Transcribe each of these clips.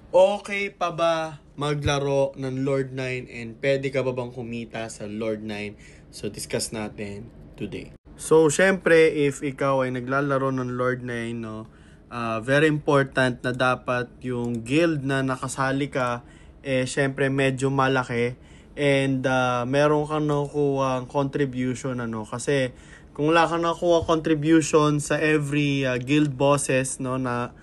Okay pa ba maglaro ng Lord 9 and pwede ka ba bang kumita sa Lord 9? So, discuss natin today. So, syempre, if ikaw ay naglalaro ng Lord 9, no, very important na dapat yung guild na nakasali ka, syempre medyo malaki and meron kang nakukuha contribution, kasi kung wala kang nakukuha contribution sa every guild bosses, no, na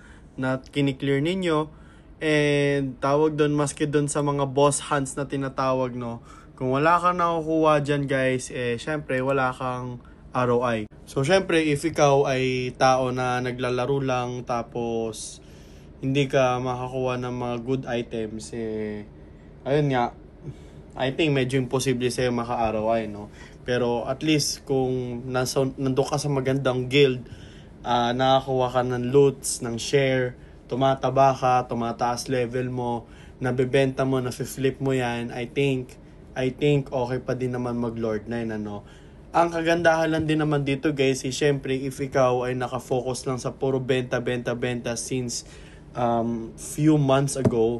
kiniklear ninyo, and tawag doon, maski doon sa mga boss hunts na tinatawag, no, kung wala kang nakukuha dyan guys, syempre wala kang ROI. So syempre if ikaw ay tao na naglalaro lang tapos hindi ka makakuha ng mga good items, ayun nga, I think medyo imposible sa'yo maka-ROI, no? Pero at least kung nandun ka sa magandang guild, nakakuha ka ng loots, ng share, tumataba ka, tumataas level mo, nabebenta mo, nafi-flip mo yan, I think okay pa din naman mag Lord 9, ano. Ang kagandahan lang din naman dito guys, syempre if ikaw ay nakafocus lang sa puro benta since few months ago,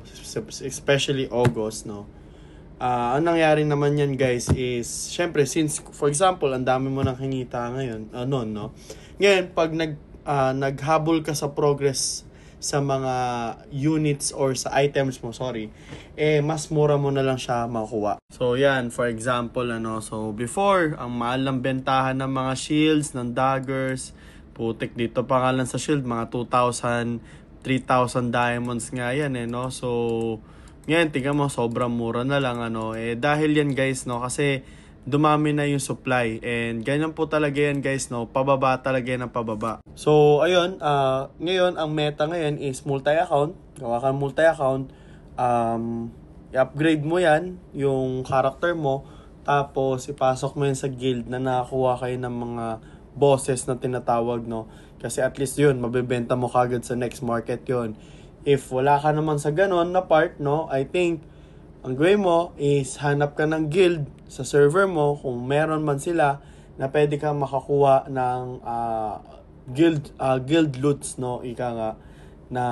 especially August, no. Ang nangyari naman yan guys is, syempre since for example, ang dami mo nang kinita ngayon, no. Ngayon, pag naghabol ka sa progress sa mga units or sa items mo, mas mura mo na lang siya makuha. So yan, for example, so before, ang mahal ng bentahan ng mga shields, ng daggers, putik dito pa nga lang sa shield, mga 2,000, 3,000 diamonds nga yan, no. So ngayon, tingnan mo, sobrang mura na lang, dahil yan guys, no, kasi dumami na yung supply, and ganyan po talaga yan guys, no, pababa talaga yan ng pababa. So ayun, ngayon ang meta ngayon is multi-account. Gawa ka multi-account, i-upgrade mo yan yung character mo, tapos ipasok mo yan sa guild na nakakuha kayo ng mga bosses na tinatawag, no, kasi at least yun, mabebenta mo kagad sa next market yun. If wala ka naman sa ganon na part, no, I think ang gawin mo is hanap ka ng guild sa server mo, kung meron man sila, na pwede kang makakuha ng guild loots, no, ika nga, na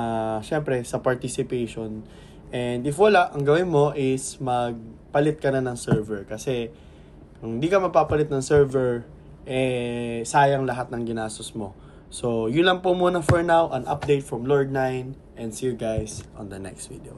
syempre sa participation. And if wala, ang gawin mo is magpalit ka na ng server, kasi kung hindi ka mapapalit ng server, sayang lahat ng ginastos mo. So yun lang po muna for now, an update from Lord 9, and see you guys on the next video.